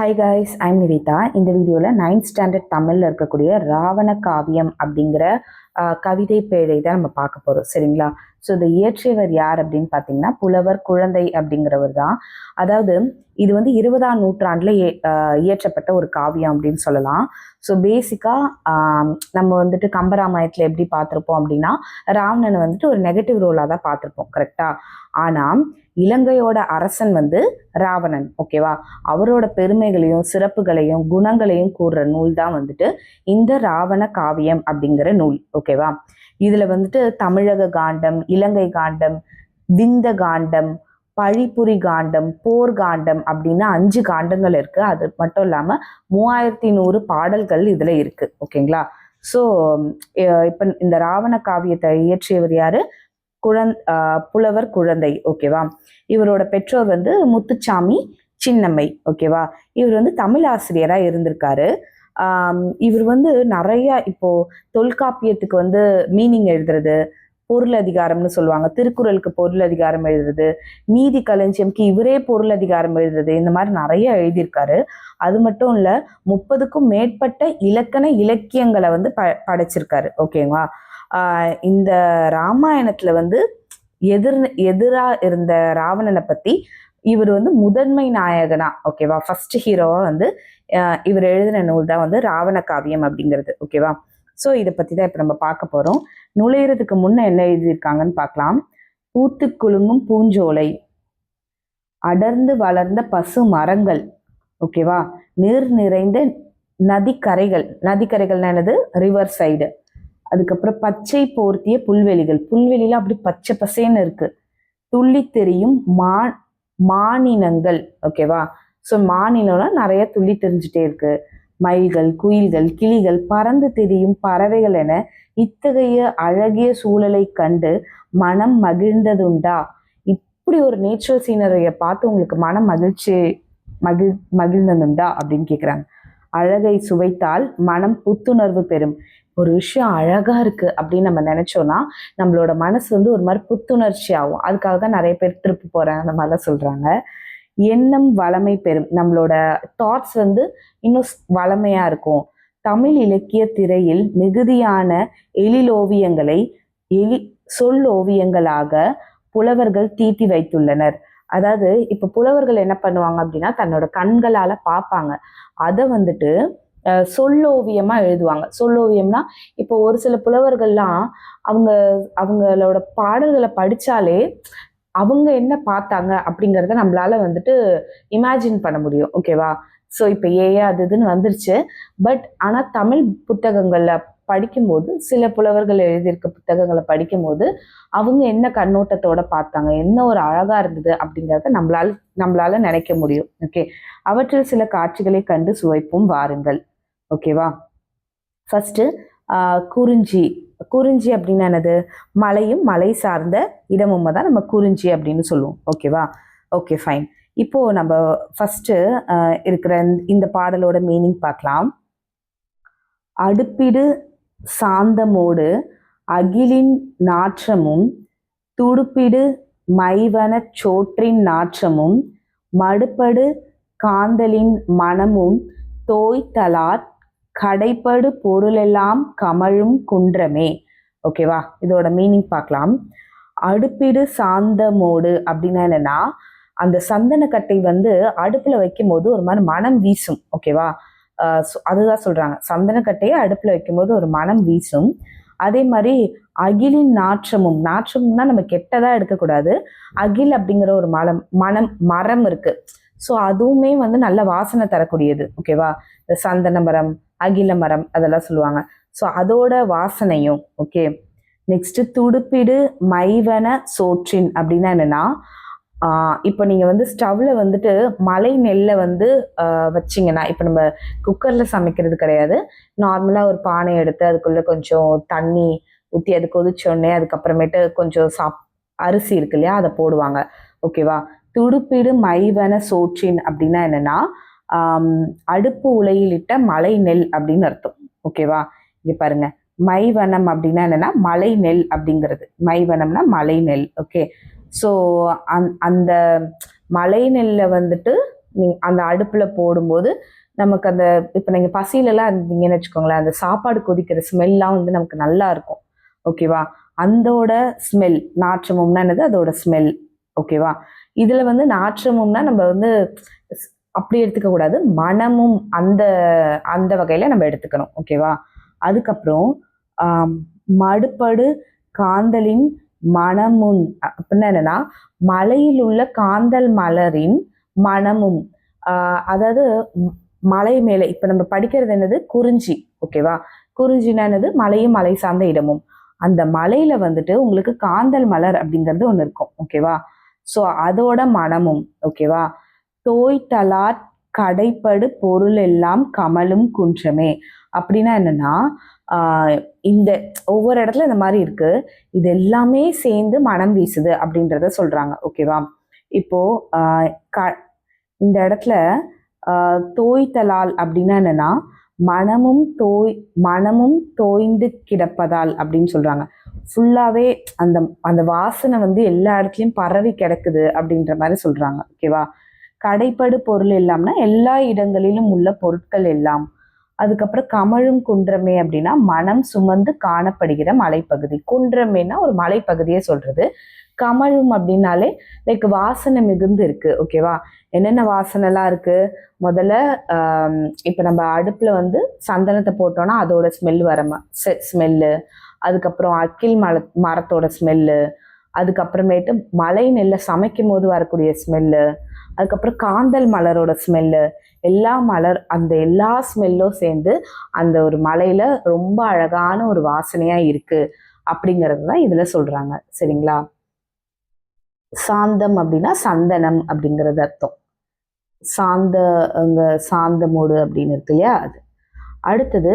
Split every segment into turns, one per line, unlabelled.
Hi guys, I'm Nivitha. இந்த வீடியோவில் 9th standard தமிழில் இருக்கக்கூடிய ராவண காவியம் அப்படிங்கிற கவிதை பேழை தான் நம்ம பார்க்க போகிறோம். சரிங்களா? ஸோ இதை இயற்றியவர் யார் அப்படின்னு பார்த்தீங்கன்னா புலவர் குழந்தை அப்படிங்கிறவர் தான். அதாவது இது வந்து 20ஆம் நூற்றாண்டில் இயற்றப்பட்ட ஒரு காவியம் அப்படின்னு சொல்லலாம். ஸோ பேசிக்காக நம்ம வந்துட்டு கம்பராமாயணத்தில் எப்படி பார்த்துருப்போம் அப்படின்னா ராவணனை வந்துட்டு ஒரு நெகட்டிவ் ரோலாக தான் பார்த்துருப்போம். கரெக்டாக? ஆனால் இலங்கையோட அரசன் வந்து ராவணன். ஓகேவா? அவரோட பெருமைகளையும் சிறப்புகளையும் குணங்களையும் கூறுற நூல் தான் வந்துட்டு இந்த ராவண காவியம் அப்படிங்கிற நூல். ஓகேவா? இதுல வந்துட்டு தமிழக காண்டம், இலங்கை காண்டம், விந்த காண்டம், பழிப்புரி காண்டம், போர் காண்டம் அப்படின்னு 5 காண்டங்கள் இருக்கு. அது மட்டும் இல்லாம 3100 பாடல்கள் இதுல இருக்கு. ஓகேங்களா? ஸோ இப்ப இந்த ராவண காவியத்தை இயற்றியவர் யாரு? புலவர் குழந்தை. ஓகேவா? இவரோட பெற்றோர் வந்து முத்துச்சாமி, சின்னம்மை. ஓகேவா? இவர் வந்து தமிழ் ஆசிரியரா இருந்திருக்காரு. இவர் வந்து நிறைய இப்போ தொல்காப்பியத்துக்கு வந்து மீனிங் எழுதுறது, பொருள் அதிகாரம்னு சொல்லுவாங்க, திருக்குறளுக்கு பொருள் அதிகாரம் எழுதுறது, நீதி களஞ்சியம்க்கு இவரே பொருள் அதிகாரம் எழுதுறது, இந்த மாதிரி நிறைய எழுதியிருக்காரு. அது மட்டும் இல்ல 30க்கும் மேற்பட்ட இலக்கண இலக்கியங்களை வந்து படைச்சிருக்காரு. ஓகேவா? இந்த ராமாயணத்துல வந்து எதிரா இருந்த ராவணனை பத்தி இவர் வந்து முதன்மை நாயகனா, ஓகேவா, ஃபர்ஸ்ட் ஹீரோவா வந்து இவர் எழுதின நூல் தான் வந்து ராவண காவியம் அப்படிங்கிறது. ஓகேவா? ஸோ இதை பத்தி தான் இப்ப நம்ம பார்க்க போறோம். நுழையிறதுக்கு முன்ன என்ன எழுதியிருக்காங்கன்னு பார்க்கலாம். பூத்து குலுங்கும் பூஞ்சோலை, அடர்ந்து வளர்ந்த பசு மரங்கள், ஓகேவா, நீர் நிறைந்த நதிக்கரைகள். நதிக்கரைகள்னா என்னது? River side. அதுக்கப்புறம் பச்சை போர்த்திய புல்வெளிகள். புல்வெளியில அப்படி பச்சை பசேன்னு இருக்கு. துள்ளி தெரியும் மானினங்கள். ஓகேவா? ஸோ மானினம்னா நிறைய துள்ளி தெரிஞ்சுட்டே இருக்கு. மயில்கள், குயில்கள், கிளிகள், பறந்து தெரியும் பறவைகள் என இத்தகைய அழகிய சூழலை கண்டு மனம் மகிழ்ந்ததுண்டா? இப்படி ஒரு நேச்சுரல் சீனரியை பார்த்து உங்களுக்கு மனம் மகிழ்ந்ததுண்டா அப்படின்னு கேட்குறாங்க. அழகை சுவைத்தால் மனம் புத்துணர்வு பெறும். ஒரு விஷயம் அழகா இருக்கு அப்படின்னு நம்ம நினைச்சோம்னா நம்மளோட மனசு வந்து ஒரு மாதிரி புத்துணர்ச்சி ஆகும். அதுக்காக தான் நிறைய பேர் ட்ரிப்பு போறேன் அந்த மாதிரிலாம் சொல்றாங்க. எண்ணம் வளமை பெறும். நம்மளோட தாட்ஸ் வந்து இன்னும் வளமையா இருக்கும். தமிழ் இலக்கிய திரையில் மிகுதியான எழிலோவியங்களை சொல்லோவியங்களாக புலவர்கள் தீட்டி வைத்துள்ளனர். அதாவது இப்ப புலவர்கள் என்ன பண்ணுவாங்க அப்படின்னா தன்னோட கண்களால பார்ப்பாங்க, அதை வந்துட்டு சொல்லோவியமா எழுதுவாங்க. சொல்லோவியம்னா இப்போ ஒரு சில புலவர்கள்லாம் அவங்களோட பாடல்களை படிச்சாலே அவங்க என்ன பார்த்தாங்க அப்படிங்கிறத நம்மளால வந்துட்டு இமேஜின் பண்ண முடியும். ஓகேவா? ஸோ இப்போ அது இதுன்னு வந்துருச்சு. பட் ஆனால் தமிழ் புத்தகங்கள்ல படிக்கும்போது, சில புலவர்கள் எழுதியிருக்க புத்தகங்களை படிக்கும்போது அவங்க என்ன கண்ணோட்டத்தோட பார்த்தாங்க, என்ன ஒரு அழகா இருந்தது அப்படிங்கிறத நம்மளால நினைக்க முடியும். ஓகே, அவற்றில் சில காட்சிகளை கண்டு சுவைப்பும் வாருங்கள். ஓகேவா? ஃபர்ஸ்ட் குறிஞ்சி. குறிஞ்சி அப்படின்னு என்னது? மலையும் மலை சார்ந்த இடமும் தான் நம்ம குறிஞ்சி அப்படின்னு சொல்லுவோம். ஓகேவா? Okay, fine. இப்போ நம்ம ஃபர்ஸ்ட் இருக்கிற இந்த பாடலோட மீனிங் பார்க்கலாம். அடுப்பிடு சாந்தமோடு அகிலின் நாற்றமும், துடுப்பிடு மைவன சோற்றின் நாற்றமும், மடுப்படு காந்தலின் மனமும், தோய்த்தலார் கடைப்படு பொருளெல்லாம் கமழும் குன்றமே. ஓகேவா? இதோட மீனிங் பார்க்கலாம். அடுப்பிடு சாந்தமோடு அப்படின்னா என்னன்னா அந்த சந்தனக்கட்டை வந்து அடுப்புல வைக்கும் போது ஒரு மாதிரி மனம் வீசும். ஓகேவா? அதுதான் சொல்றாங்க. சந்தனக்கட்டையை அடுப்புல வைக்கும் போது ஒரு மனம் வீசும். அதே மாதிரி அகிலின் நாற்றமும். நாற்றம்னா நம்ம கெட்டதா எடுக்கக்கூடாது. அகில் அப்படிங்கிற ஒரு மரம் இருக்கு. ஸோ அதுவுமே வந்து நல்ல வாசனை தரக்கூடியது. ஓகேவா? இந்த சந்தன மரம், அகில மரம் அதெல்லாம் சொல்லுவாங்க. ஸோ அதோட வாசனையும். ஓகே, நெக்ஸ்ட் துடுப்பிடு மைவன சோற்றின் அப்படின்னா என்னன்னா இப்போ நீங்க வந்து ஸ்டவ்ல வந்துட்டு மலை நெல்லை வந்து வச்சிங்கன்னா, இப்போ நம்ம குக்கர்ல சமைக்கிறது கிடையாது. நார்மலா ஒரு பானை எடுத்து அதுக்குள்ள கொஞ்சம் தண்ணி ஊற்றி அது கொதிச்சோடனே அதுக்கப்புறமேட்டு கொஞ்சம் அரிசி இருக்கு இல்லையா, அதை போடுவாங்க. ஓகேவா? துடுப்பிடு மைவன சோற்றின் அப்படின்னா என்னன்னா அடுப்பு உலையிலிட்ட மலை நெல் அப்படின்னு அர்த்தம். ஓகேவா? இங்க பாருங்க, மைவனம் அப்படின்னா என்னன்னா மலை நெல் அப்படிங்கிறது. மைவனம்னா மலை நெல். ஓகே, ஸோ அந்த மலை நெல்லை வந்துட்டு அந்த அடுப்புல போடும்போது நமக்கு அந்த இப்போ நீங்க பசியிலலாம் இருந்தீங்கன்னு வச்சுக்கோங்களேன், அந்த சாப்பாடு கொதிக்கிற ஸ்மெல்லாம் வந்து நமக்கு நல்லா இருக்கும். ஓகேவா? அந்தோட ஸ்மெல் நாற்றமும்னா என்னது? அதோட ஸ்மெல். ஓகேவா? இதுல வந்து நாற்றமும்னா நம்ம வந்து அப்படி எடுத்துக்க கூடாது. மணமும் அந்த அந்த வகையில நம்ம எடுத்துக்கணும். ஓகேவா? அதுக்கப்புறம் ஆம், மடுப்படு காந்தலின் மணமும் அப்படின்னா என்னன்னா, மலையில் உள்ள காந்தல் மலரின் மணமும். அதாவது மலை மேலே இப்ப நம்ம படிக்கிறது என்னது? குறிஞ்சி. ஓகேவா? குறிஞ்சினா என்னது? மலையும் மலை சார்ந்த இடமும். அந்த மலையில வந்துட்டு உங்களுக்கு காந்தல் மலர் அப்படிங்கிறது ஒண்ணு இருக்கும். ஓகேவா? ஸோ அதோட மணமும். ஓகேவா? தோய்தலாற் கடைப்படு பொருள் எல்லாம் கமலும் குன்றமே. அப்படின்னா என்னன்னா, இந்த ஒவ்வொரு இடத்துல இந்த மாதிரி இருக்கு. இது எல்லாமே சேர்ந்து மனம் வீசுது அப்படின்றத சொல்றாங்க. ஓகேவா? இப்போ இந்த இடத்துல தோய்தலால் அப்படின்னா என்னன்னா, மனமும் தோய்ந்து கிடப்பதால் அப்படின்னு சொல்றாங்க. ஃபுல்லாவே அந்த அந்த வாசனை வந்து எல்லா இடத்துலயும் பரவி கிடக்குது அப்படின்ற மாதிரி சொல்றாங்க. ஓகேவா? கடைப்படு பொருள் எல்லாம்னா எல்லா இடங்களிலும் உள்ள பொருட்கள் எல்லாம். அதுக்கப்புறம் கமழும் குன்றமே அப்படின்னா மனம் சுமந்து காணப்படுகிற மலைப்பகுதி. குன்றமேனா ஒரு மலைப்பகுதியே சொல்றது. கமழும் அப்படின்னாலே லைக் வாசனை மிகுந்து இருக்கு. ஓகேவா? என்னென்ன வாசனைலாம் இருக்கு? முதல்ல இப்போ நம்ம அடுப்புல வந்து சந்தனத்தை போட்டோம்னா அதோட ஸ்மெல் வர ஸ்மெல்லு. அதுக்கப்புறம் அக்கில் மரத்தோட ஸ்மெல்லு. அதுக்கப்புறமேட்டு மலை நெல்லை சமைக்கும் போது வரக்கூடிய ஸ்மெல்லு. அதுக்கப்புறம் காந்தல் மலரோட ஸ்மெல்லு. அந்த எல்லா ஸ்மெல்லும் சேர்ந்து அந்த ஒரு மலையில ரொம்ப அழகான ஒரு வாசனையா இருக்கு அப்படிங்கிறது தான் இதுல சொல்றாங்க. சரிங்களா? சாந்தம் அப்படின்னா சந்தனம் அப்படிங்கிறது அர்த்தம். சாந்தமோடு அப்படின்னு இருக்கு இல்லையா? அது அடுத்தது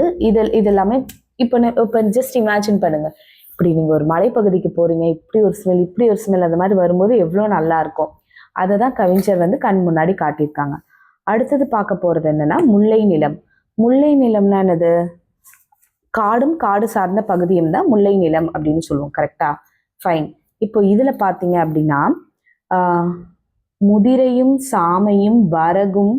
இதெல்லாமே இப்போ ஜஸ்ட் இமேஜின் பண்ணுங்க. இப்படி நீங்க ஒரு மலைப்பகுதிக்கு போறீங்க, இப்படி ஒரு ஸ்மெல் அந்த மாதிரி வரும்போது எவ்வளோ நல்லா இருக்கும். அதை தான் கவிஞர் வந்து கண் முன்னாடி காட்டியிருக்காங்க. அடுத்தது பார்க்க போறது என்னன்னா முல்லை நிலம். முல்லை நிலம்னா என்னது? காடு சார்ந்த பகுதியும் தான் முல்லை நிலம் அப்படின்னு சொல்லுவோம். கரெக்டா? ஃபைன். இப்போ இதுல பாத்தீங்க அப்படின்னா முதிரையும் சாமையும் வரகும்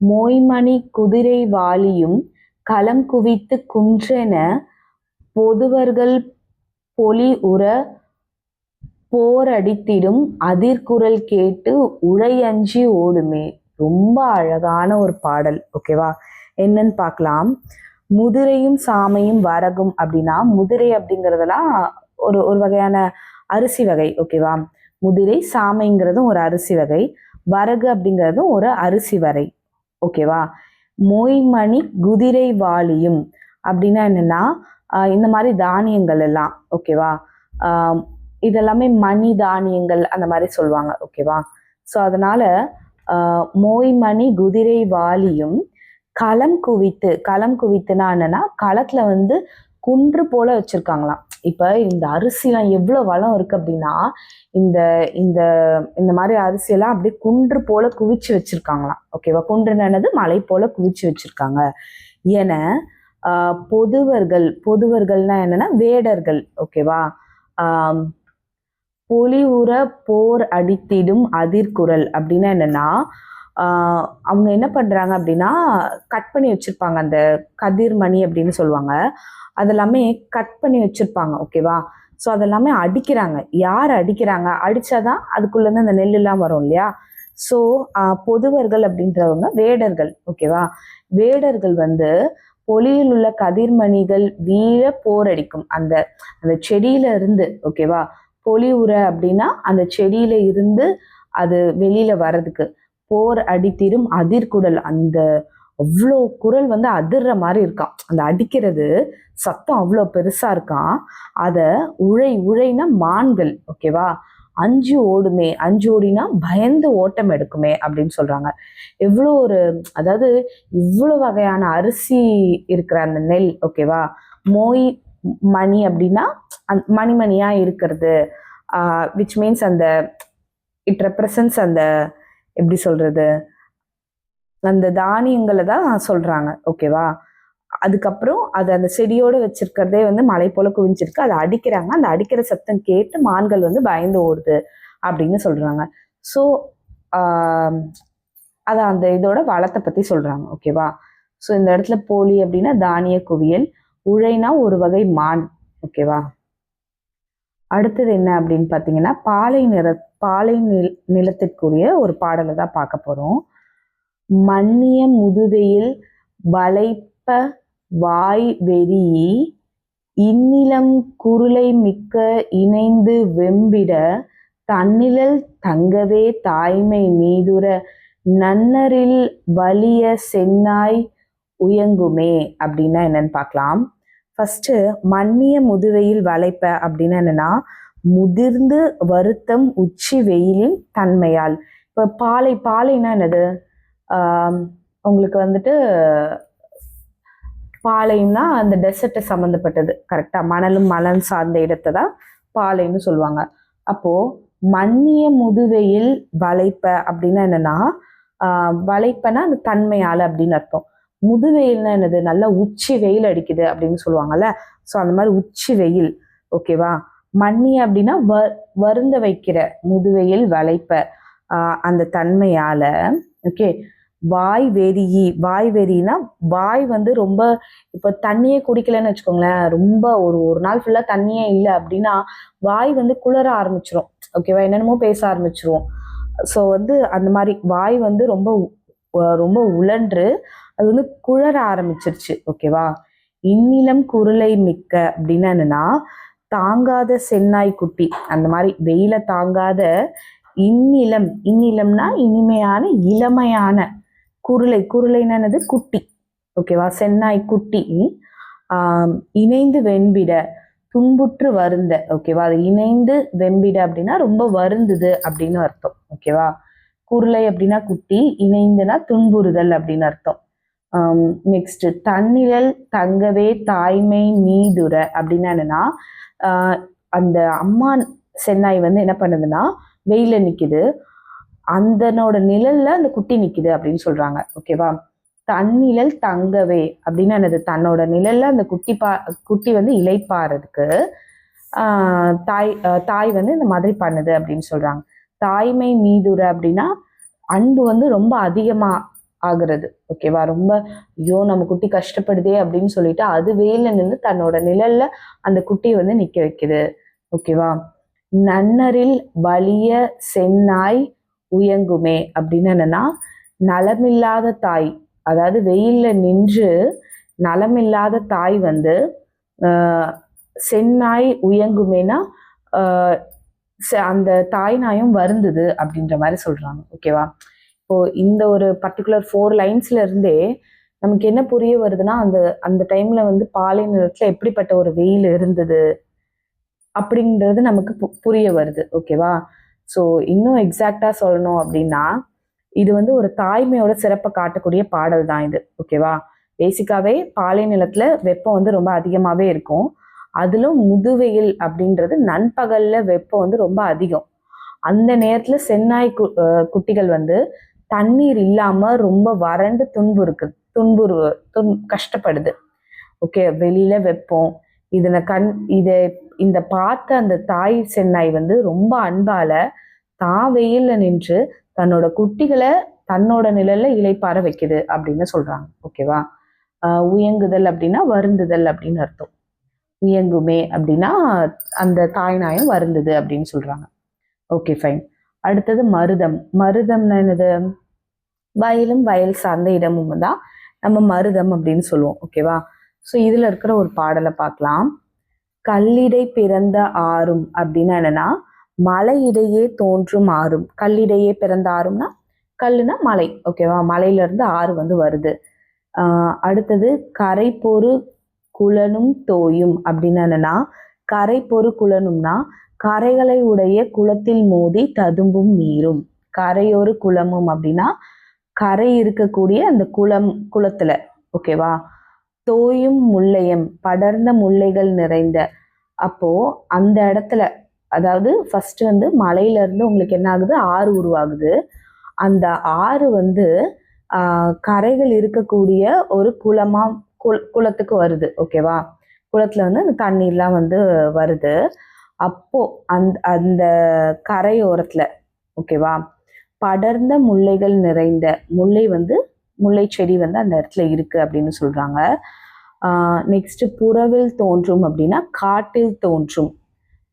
மோய்மணி குதிரை வாலியும் களம் குவித்து குன்றென பொதுவர்கள் பொலி உற போரடித்திடும் அதிர்குரல் கேட்டு உழையஞ்சி ஓடுமே. ரொம்ப அழகான ஒரு பாடல். ஓகேவா? என்னன்னு பார்க்கலாம். முதிரையும் சாமையும் வரகும் அப்படின்னா முதிரை அப்படிங்கிறதெல்லாம் ஒரு வகையான அரிசி வகை. ஓகேவா? முதிரை சாமைங்கிறதும் ஒரு அரிசி வகை. வரகு அப்படிங்கிறதும் ஒரு அரிசி வகை. ஓகேவா? மொய்மணி குதிரை வாலியும் அப்படின்னா என்னன்னா இந்த மாதிரி தானியங்கள் எல்லாம். ஓகேவா? இதெல்லாமே மணி தானியங்கள் அந்த மாதிரி சொல்லுவாங்க. ஓகேவா? ஸோ அதனால மோய்மணி குதிரை வாலியும் களம் குவித்துனா என்னன்னா களத்துல வந்து குன்று போல வச்சிருக்காங்களாம். இப்ப இந்த அரிசிலாம் எவ்வளவு வளம் இருக்கு அப்படின்னா இந்த இந்த இந்த மாதிரி அரிசியெல்லாம் அப்படியே குன்று போல குவிச்சு வச்சிருக்காங்களாம். ஓகேவா? குன்றுனது மலை போல குவிச்சு வச்சிருக்காங்க என பொதுவர்கள்னா என்னன்னா வேடர்கள். ஓகேவா? பொலிவுற போர் அடித்திடும் அதிர்குரல் அப்படின்னா என்னன்னா அவங்க என்ன பண்றாங்க அப்படின்னா கட் பண்ணி வச்சிருப்பாங்க. அந்த கதிர்மணி அப்படின்னு சொல்லுவாங்க. அதெல்லாமே கட் பண்ணி வச்சிருப்பாங்க. ஓகேவா? ஸோ அதெல்லாமே அடிக்கிறாங்க. யார் அடிக்கிறாங்க? அடிச்சாதான் அதுக்குள்ளேருந்து அந்த நெல்லெல்லாம் வரும் இல்லையா? ஸோ பொதுவர்கள் அப்படின்றவங்க வேடர்கள். ஓகேவா? வேடர்கள் வந்து பொலியில் உள்ள கதிர்மணிகள் வீழ போரடிக்கும் அந்த அந்த செடியில இருந்து. ஓகேவா? பொலிவுற அப்படின்னா அந்த செடியில இருந்து அது வெளியில வர்றதுக்கு. போர் அடித்திடும் அதிர்குடல் அந்த அவ்வளோ குரல் வந்து அதிர்ற மாதிரி இருக்கான். அந்த அடிக்கிறது சத்தம் அவ்வளோ பெருசா இருக்கான். அதை உழைனா மான்கள். ஓகேவா? அஞ்சு ஓடுமே. அஞ்சு ஓடினா பயந்து ஓட்டம் எடுக்குமே அப்படின்னு சொல்றாங்க. எவ்வளோ அதாவது இவ்வளோ வகையான அரிசி இருக்கிற அந்த நெல். ஓகேவா? மோய் மணி அப்படின்னா மணிமணியா இருக்கிறது. விச் மீன்ஸ் அந்த இட் ரெப்ரசன்ஸ் அந்த எப்படி சொல்றது அந்த தானியங்களை தான் சொல்றாங்க. ஓகேவா? அதுக்கப்புறம் அது அந்த செடியோட வச்சிருக்கிறதே வந்து மலை போல குவிஞ்சிருக்கு. அதை அடிக்கிறாங்க. அந்த அடிக்கிற சத்தம் கேட்டு மான்கள் வந்து பயந்து ஓடுது அப்படின்னு சொல்றாங்க. ஸோ அதான் அந்த இதோட வளத்தை பத்தி சொல்றாங்க. ஓகேவா? ஸோ இந்த இடத்துல போலி அப்படின்னா தானிய குவியல், உழைனா ஒரு வகை மான். ஓகேவா? அடுத்தது என்ன அப்படின்னு பார்த்தீங்கன்னா பாலை நிலத்திற்குரிய ஒரு பாடலை தான் பார்க்க போறோம். மன்னிய முதுவெயில் வளைப்ப வாய் வெறி இந்நிலம் குருளை மிக்க இணைந்து வெம்பிட தன்னிழல் தங்கவே தாய்மை மீதுர நன்னரில் வலிய சென்னாய் உயங்குமே அப்படின்னா என்னன்னு பார்க்கலாம். ஃபர்ஸ்ட் மன்னிய முதுவெயில் வளைப்ப அப்படின்னா என்னன்னா முதிர்ந்து வருத்தம் உச்சி வெயிலின் தன்மையால். இப்போ பாலைன்னா என்னது? உங்களுக்கு வந்துட்டு பாலைன்னா அந்த டெசர்ட்டை சம்மந்தப்பட்டது. கரெக்டா? மணல் சார்ந்த இடத்தை தான் பாலைன்னு சொல்லுவாங்க. அப்போ மன்னிய முதுவெயில் வளைப்ப அப்படின்னா என்னன்னா வளைப்பனா அந்த தன்மையால அப்படின்னு அர்த்தம். முதுவெயில்னா என்னது? நல்லா உச்சி வெயில் அடிக்குது அப்படின்னு சொல்லுவாங்கல்ல. ஸோ அந்த மாதிரி உச்சி வெயில். ஓகேவா? மன்னி அப்படின்னா வருந்த வைக்கிற முதுவெயில் வளைப்ப அந்த தன்மையால. ஓகே. வாய் வெறினா வாய் வந்து ரொம்ப இப்போ தண்ணியே குடிக்கலன்னு வச்சுக்கோங்களேன், ரொம்ப ஒரு நாள் ஃபுல்லா தண்ணியே இல்லை அப்படின்னா வாய் வந்து குளர ஆரம்பிச்சிரும். ஓகேவா? என்னென்னமோ பேச ஆரம்பிச்சிருவோம். ஸோ வந்து அந்த மாதிரி வாய் வந்து ரொம்ப ரொம்ப உழன்று அது வந்து குளர ஆரம்பிச்சிருச்சு. ஓகேவா? இந்நிலம் குருளை மிக்க அப்படின்னா என்னன்னா தாங்காத சென்னாய் குட்டி. அந்த மாதிரி வெயில தாங்காத இன்னிலம்னா இனிமையான இளமையான குருளைன்னா என்னது? குட்டி. ஓகேவா? சென்னாய் குட்டி இணைந்து வெண்பிட துன்புற்று வருந்த. ஓகேவா? அது இணைந்து வெம்பிட அப்படின்னா ரொம்ப வருந்துது அப்படின்னு அர்த்தம். ஓகேவா? குருளை அப்படின்னா குட்டி, இணைந்துனா துன்புறுதல் அப்படின்னு அர்த்தம். நெக்ஸ்ட் தன்னிழல் தங்கவே தாய்மை மீதுர அப்படின்னா என்னன்னா அந்த அம்மா சென்னாய் வந்து என்ன பண்ணுதுன்னா வெயில நிக்குது, அந்தனோட நிழல்ல அந்த குட்டி நிக்குது அப்படின்னு சொல்றாங்க. ஓகேவா? தன்னிழல் தங்கவே அப்படின்னா என்னது? தன்னோட நிழல்ல அந்த குட்டி வந்து இளைப்பாறதுக்கு தாய் வந்து இந்த மாதிரி பண்ணுது அப்படின்னு சொல்றாங்க. தாய்மை மீதுர அப்படின்னா அன்பு வந்து ரொம்ப அதிகமா ஆகுறது. ஓகேவா? ரொம்ப ஐயோ நம்ம குட்டி கஷ்டப்படுதே அப்படின்னு சொல்லிட்டு அது வெயில நின்று தன்னோட நிழல்ல அந்த குட்டியை வந்து நிக்க வைக்குது. ஓகேவா? நன்னரில் வலிய சென்னாய் உயங்குமே அப்படின்னு என்னன்னா நலமில்லாத தாய், அதாவது வெயில்ல நின்று நலமில்லாத தாய் வந்து சென்னாய் உயங்குமேனா அந்த தாய் நாயும் வருந்துது அப்படின்ற மாதிரி சொல்றாங்க. ஓகேவா? இப்போ இந்த ஒரு பர்டிகுலர் 4 லைன்ஸ்ல இருந்தே நமக்கு என்ன புரிய வருதுன்னா அந்த டைம்ல வந்து பாலை நிலத்துல எப்படிப்பட்ட ஒரு வெயில் இருந்தது அப்படின்றது நமக்கு புரிய வருது. ஓகேவா? ஸோ இன்னும் எக்ஸாக்டா சொல்லணும் அப்படின்னா இது வந்து ஒரு தாய்மையோட சிறப்பை காட்டக்கூடிய பாடல் தான் இது. ஓகேவா? பேசிக்காவே பாலை நிலத்துல வெப்பம் வந்து ரொம்ப அதிகமாவே இருக்கும். அதிலும் முதுவெயில் அப்படின்றது நண்பகல்ல வெப்பம் வந்து ரொம்ப அதிகம். அந்த நேரத்துல சென்னாய் குட்டிகள் வந்து தண்ணீர் இல்லாம ரொம்ப வறண்டு கஷ்டப்படுது. ஓகே. வெளியில வெப்பம் இந்த பார்த்த அந்த தாய் சென்னாய் வந்து ரொம்ப அன்பால தான் வெயில்ல நின்று தன்னோட குட்டிகளை தன்னோட நிழல்ல இளைப்பாற வைக்குது அப்படின்னு சொல்றாங்க. ஓகேவா? உயங்குதல் அப்படின்னா வருந்துதல் அப்படின்னு அர்த்தம். உயங்குமே அப்படின்னா அந்த தாய் நாயம் வருந்துது அப்படின்னு சொல்றாங்க. Okay, fine. அடுத்தது மருதம்னா என்னது? வயலும் வயல் சார்ந்த இடமும் தான் நம்ம மருதம் அப்படின்னு சொல்லுவோம். ஓகேவா? ஸோ இதுல இருக்கிற ஒரு பாடலை பார்க்கலாம். கல்லிடை பிறந்த ஆறும் அப்படின்னா என்னன்னா மலையிடையே தோன்றும் ஆறும். கல்லிடையே பிறந்த ஆறும்னா கல்லுனா மலை. ஓகேவா? மலையில இருந்து ஆறு வந்து வருது. அடுத்தது கரை பொறு குளனும் தோயும் அப்படின்னா என்னன்னா கரை பொறு குளனும்னா கரைகளை உடைய குளத்தில் மோதி ததும்பும் நீரும். கரையொரு குளமும் அப்படின்னா கரை இருக்கக்கூடிய அந்த குளத்துல. ஓகேவா? தோயும் முல்லையம் படர்ந்த முல்லைகள் நிறைந்த. அப்போ அந்த இடத்துல அதாவது ஃபர்ஸ்ட் வந்து மலையில இருந்து உங்களுக்கு என்ன ஆகுது? ஆறு உருவாகுது. அந்த ஆறு வந்து கரைகள் இருக்கக்கூடிய ஒரு குளத்துக்கு வருது. ஓகேவா? குளத்துல வந்து அந்த தண்ணீர்லாம் வந்து வருது. அப்போ அந்த கரையோரத்துல. ஓகேவா? படர்ந்த முல்லைகள் நிறைந்த முல்லை செடி அந்த இடத்துல இருக்கு அப்படின்னு சொல்றாங்க. நெக்ஸ்ட் புறவில் தோன்றும் அப்படின்னா காட்டில் தோன்றும்.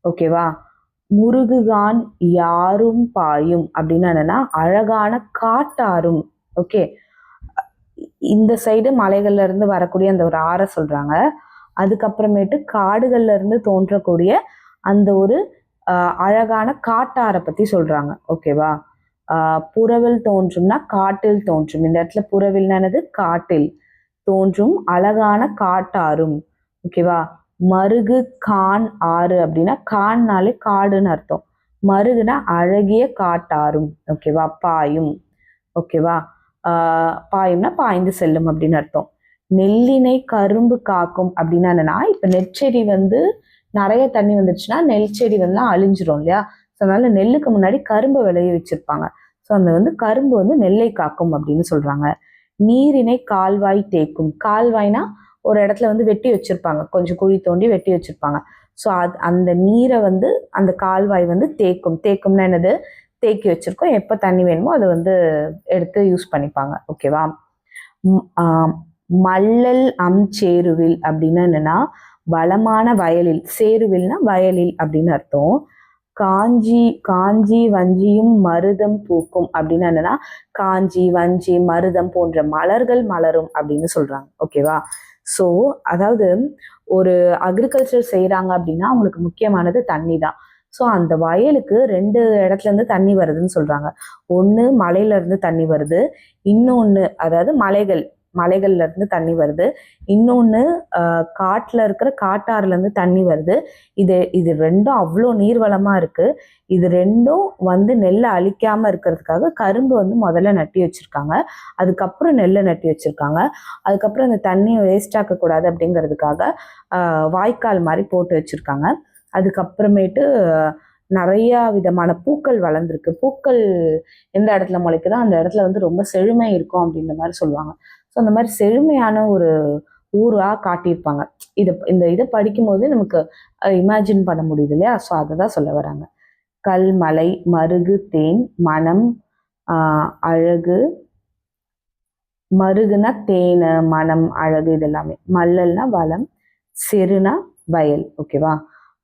ஓகேவா. முருகுகான் யாரும் பாயும் அப்படின்னா என்னன்னா அழகான காட்டாரும். ஓகே, இந்த சைடு மலைகள்ல இருந்து வரக்கூடிய அந்த ஒரு ஆறை சொல்றாங்க. அதுக்கப்புறமேட்டு காடுகள்ல இருந்து தோன்றக்கூடிய அந்த ஒரு அழகான காட்டாரை பத்தி சொல்றாங்க. ஓகேவா. புறவில் தோன்றும்னா காட்டில் தோன்றும். இந்த இடத்துல புறவில்னது காட்டில் தோன்றும் அழகான காட்டாரும். ஓகேவா. மருகு கான் ஆறு அப்படின்னா கான்னாலே காடுன்னு அர்த்தம். மருகுனா அழகிய காட்டாரும். ஓகேவா. பாயும். ஓகேவா. பாயும்னா பாய்ந்து செல்லும் அப்படின்னு அர்த்தம். நெல்லினை கரும்பு காக்கும் அப்படின்னா என்னன்னா, இப்ப நெற்செடி நிறைய தண்ணி வந்துருச்சுன்னா நெல் செடி அழிஞ்சிரும் இல்லையா. ஸோ அதனால நெல்லுக்கு முன்னாடி கரும்பு விளைய வச்சிருப்பாங்க. ஸோ அந்த கரும்பு நெல்லை காக்கும் அப்படின்னு சொல்றாங்க. நீரினை கால்வாய் தேக்கும். கால்வாய்னா ஒரு இடத்துல வெட்டி வச்சிருப்பாங்க, கொஞ்சம் குழி தோண்டி வெட்டி வச்சிருப்பாங்க. ஸோ அந்த நீரை அந்த கால்வாய் தேக்கும். தேக்கும்னா என்னது, தேக்கி வச்சிருக்கோம், எப்போ தண்ணி வேணுமோ அதை எடுத்து யூஸ் பண்ணிப்பாங்க. ஓகேவா. மல்லல் சேருவில் அப்படின்னா என்னன்னா வளமான வயலில். சேருவில்னா வயலில் அப்படின்னு அர்த்தம். காஞ்சி வஞ்சியும் மருதம் பூக்கும் அப்படின்னா என்னன்னா காஞ்சி வஞ்சி மருதம் போன்ற மலர்கள் மலரும் அப்படின்னு சொல்றாங்க. ஓகேவா. ஸோ அதாவது ஒரு அக்ரிகல்ச்சர் செய்யறாங்க அப்படின்னா அவங்களுக்கு முக்கியமானது தண்ணி தான். ஸோ அந்த வயலுக்கு 2 இடத்துல இருந்து தண்ணி வருதுன்னு சொல்றாங்க. ஒன்று மலையில இருந்து தண்ணி வருது, இன்னொன்று அதாவது மலைகள்ல இருந்து தண்ணி வருது, இன்னொன்று காட்டுல இருக்கிற காட்டாறுல இருந்து தண்ணி வருது. இது ரெண்டும் அவ்வளோ நீர்வளமா இருக்கு. இது ரெண்டும் நெல்லை அழிக்காம இருக்கிறதுக்காக கரும்பு முதல்ல நட்டி வச்சிருக்காங்க, அதுக்கப்புறம் நெல்லை நட்டி வச்சிருக்காங்க, அதுக்கப்புறம் அந்த தண்ணியை வேஸ்ட் ஆக்க கூடாது அப்படிங்கிறதுக்காக வாய்க்கால் மாதிரி போட்டு வச்சிருக்காங்க. அதுக்கப்புறமேட்டு நிறைய விதமான பூக்கள் வளர்ந்துருக்கு. பூக்கள் எந்த இடத்துல முளைக்குதோ அந்த இடத்துல ரொம்ப செழுமை இருக்கும் அப்படின்ற மாதிரி சொல்லுவாங்க. ஸோ அந்த மாதிரி செழுமையான ஒரு ஊரா காட்டியிருப்பாங்க. இதை படிக்கும்போது நமக்கு இமேஜின் பண்ண முடியுது இல்லையா. ஸோ அதை தான் சொல்ல வராங்க. கல் மலை மருகு தேன் மனம் அழகு. மருகுனா தேனை மனம் அழகு இதெல்லாமே. மல்லல்னா வளம், செருனா வயல். ஓகேவா.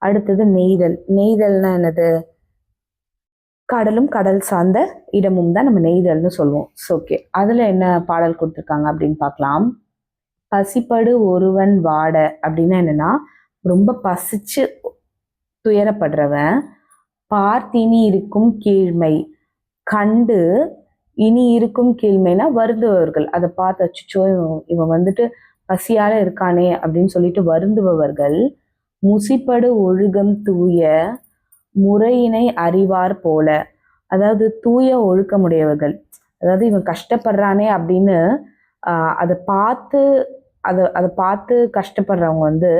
அடுத்தது நெய்தல். நெய்தல்னா என்னது, கடலும் கடல் சார்ந்த இடமும் தான் நம்ம நெய்தல்னு சொல்லுவோம். ஓகே, அதுல என்ன பாடல் கொடுத்துருக்காங்க அப்படின்னு பார்க்கலாம். பசிப்படு ஒருவன் வாட அப்படின்னா என்னன்னா ரொம்ப பசிச்சு துயரப்படுறவன். பார்த்தினி இருக்கும் கீழ்மை கண்டு. இனி இருக்கும் கீழ்மைனா வருந்துபவர்கள். அதை பார்த்து அச்சுச்சோ இவன் பசியால இருக்கானே அப்படின்னு சொல்லிட்டு வருந்துபவர்கள். முசிப்படு ஒழுகம் தூய முறையினை அறிவார் போல. அதாவது தூய ஒழுக்கமுடையவர்கள், அதாவது இவன் கஷ்டப்படுறானே அப்படின்னு அதை பார்த்து கஷ்டப்படுறவங்க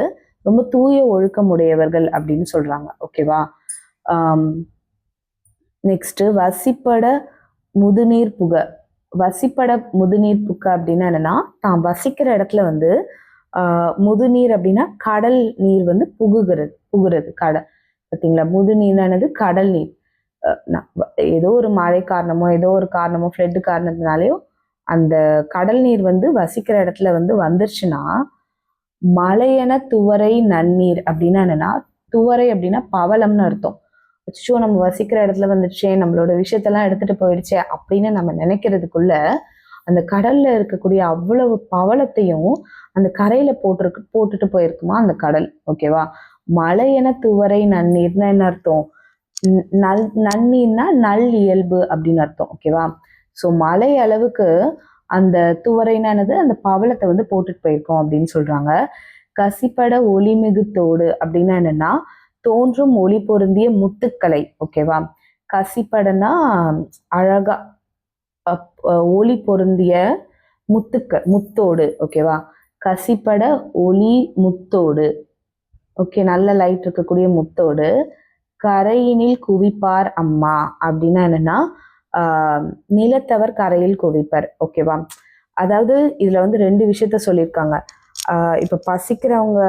ரொம்ப தூய ஒழுக்கமுடையவர்கள் அப்படின்னு சொல்றாங்க. ஓகேவா. நெக்ஸ்ட் வசிப்பட முதுநீர் புக. வசிப்பட முதுநீர் புக்க அப்படின்னா என்னன்னா தான் வசிக்கிற இடத்துல முதுநீர் அப்படின்னா கடல் நீர் புகுறது கடல். பார்த்தீங்களா, முதுநீர்னானது கடல் நீர். ஏதோ ஒரு மழை காரணமோ ஃப்ளட் காரணத்தினாலேயோ அந்த கடல் நீர் வசிக்கிற இடத்துல வந்துருச்சுன்னா மலையென துவரை நன்னீர் அப்படின்னா என்னன்னா, துவரை அப்படின்னா பவளம்னு அர்த்தம். அச்சோ நம்ம வசிக்கிற இடத்துல வந்துடுச்சே, நம்மளோட விஷயத்தெல்லாம் எடுத்துட்டு போயிடுச்சே அப்படின்னு நம்ம நினைக்கிறதுக்குள்ள அந்த கடல்ல இருக்கக்கூடிய அவ்வளவு பவளத்தையும் அந்த கரையில போட்டுட்டு போயிருக்குமா அந்த கடல். ஓகேவா. மலையென துவரை நன்னீர்னா என்ன அர்த்தம், நன்னீர்னா நல் இயல்பு அப்படின்னு அர்த்தம். ஓகேவா. ஸோ மலை அளவுக்கு அந்த துவரைனானது அந்த பவளத்தை போட்டுட்டு போயிருக்கோம் அப்படின்னு சொல்றாங்க. கசிப்பட ஒளிமிகுத்தோடு அப்படின்னா என்னன்னா தோன்றும் ஒளி பொருந்திய முத்துக்களை. ஓகேவா. கசிப்படனா அழகா ஒளி பொருந்திய முத்தோடு. ஓகேவா. கசிப்பட ஒளி முத்தோடு. ஓகே, நல்ல லைட் இருக்கக்கூடிய முத்தோடு. கரையினில் குவிப்பார் அம்மா அப்படின்னா என்னன்னா நிலத்தவர் கரையில் குவிப்பார். ஓகேவா. அதாவது இதுல 2 விஷயத்த சொல்லியிருக்காங்க. இப்ப பசிக்கிறவங்க,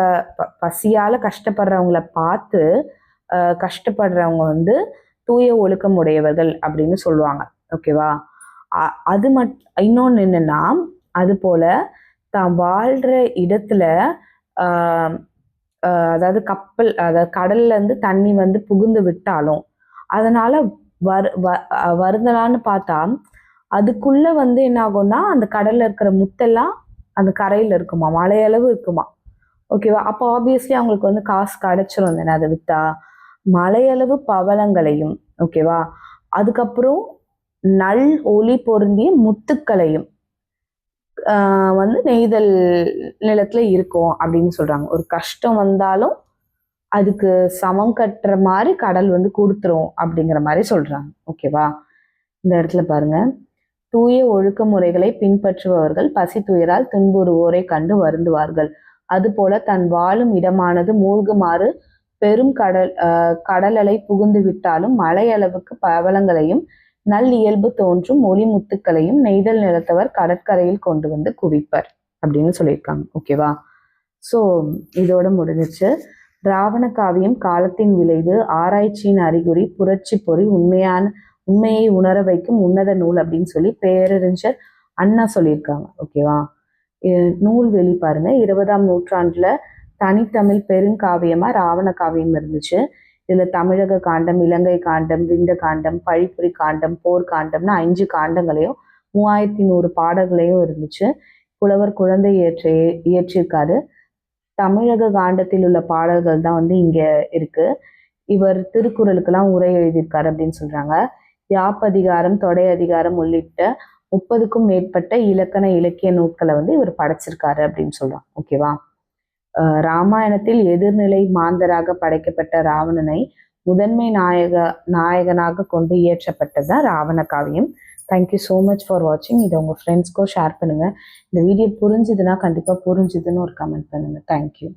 பசியால கஷ்டப்படுறவங்கள பார்த்து கஷ்டப்படுறவங்க தூய ஒழுக்கம் உடையவர்கள் அப்படின்னு சொல்லுவாங்க. ஓகேவா. அது இன்னொன்று என்னன்னா, அது போல தான் வாழ்ற இடத்துல அதாவது கப்பல், அதாவது கடல்ல இருந்து தண்ணி வந்து புகுந்து விட்டாலும் அதனால வருந்தலான்னு பார்த்தா அதுக்குள்ள வந்து என்ன ஆகும்னா அந்த கடல்ல இருக்கிற முத்தெல்லாம் அந்த கரையில இருக்குமா, மலையளவு இருக்குமா. ஓகேவா. அப்போ ஆப்வியஸ்லி அவங்களுக்கு வந்து காசு கிடைச்சிரும் தானே அதை வித்தா. மலையளவு பவளங்களையும், ஓகேவா, அதுக்கப்புறம் நல் ஒளி பொருந்திய முத்துக்களையும் வந்து நெய்தல் நிலத்துல இருக்கும் அப்படின்னு சொல்றாங்க. ஒரு கஷ்டம் வந்தாலும் அதுக்கு சமம் கட்டுற மாதிரி கடல் வந்து கொடுத்துரும் அப்படிங்கிற மாதிரி சொல்றாங்க. ஓகேவா. இந்த இடத்துல பாருங்க, தூய ஒழுக்க முறைகளை பின்பற்றுபவர்கள் பசி துயரால் துன்புறுவோரை கண்டு வருந்துவார்கள். அதுபோல தன் வாழும் இடமானது மூழ்குமாறு பெரும் கடல் அலை புகுந்து விட்டாலும் மழை அளவுக்கு பவளங்களையும் நல் இயல்பு தோன்றும் ஒளி முத்துக்களையும் நெய்தல் நிலத்தவர் கடற்கரையில் கொண்டு வந்து குவிப்பர் அப்படின்னு சொல்லியிருக்காங்க. ஓகேவா. ஸோ இதோட முடிஞ்சிச்சு. ராவண காவியம் காலத்தின் விளைவு, ஆராய்ச்சியின் அறிகுறி, புரட்சி பொறி, உண்மையை உணர வைக்கும் உன்னத நூல் அப்படின்னு சொல்லி பேரறிஞர் அண்ணா சொல்லியிருக்காங்க. ஓகேவா. நூல் வெளி பாருங்க, 20ஆம் நூற்றாண்டுல தனித்தமிழ் பெருங்காவியமா ராவண காவியம் இருந்துச்சு. இதுல தமிழக காண்டம், இலங்கை காண்டம், விந்த காண்டம், பழிப்புரி காண்டம், போர் காண்டம்னு 5 காண்டங்களையும் 3100 பாடல்களையும் இருந்துச்சு. புலவர் குழந்தை இயற்றியிருக்காரு. தமிழக காண்டத்தில் உள்ள பாடல்கள் தான் வந்து இங்க இருக்கு. இவர் திருக்குறளுக்கெல்லாம் உரை எழுதியிருக்காரு அப்படின்னு சொல்றாங்க. யாப்பதிகாரம், தொடை அதிகாரம் உள்ளிட்ட 30க்கும் மேற்பட்ட இலக்கண இலக்கிய நூட்களை வந்து இவர் படைச்சிருக்காரு அப்படின்னு சொல்றாங்க. ஓகேவா. ராமாயணத்தில் எதிர்நிலை மாந்தராக படைக்கப்பட்ட ராவணனை முதன்மை நாயகனாக கொண்டு இயற்றப்பட்டதுதான் ராவண காவியம். தேங்க்யூ ஸோ மச் ஃபார் வாட்சிங். இதை உங்கள் ஃப்ரெண்ட்ஸ்க்கும் ஷேர் பண்ணுங்க. இந்த வீடியோ புரிஞ்சுதுன்னா கண்டிப்பாக புரிஞ்சுதுன்னு ஒரு கமெண்ட் பண்ணுங்க. தேங்க்யூ.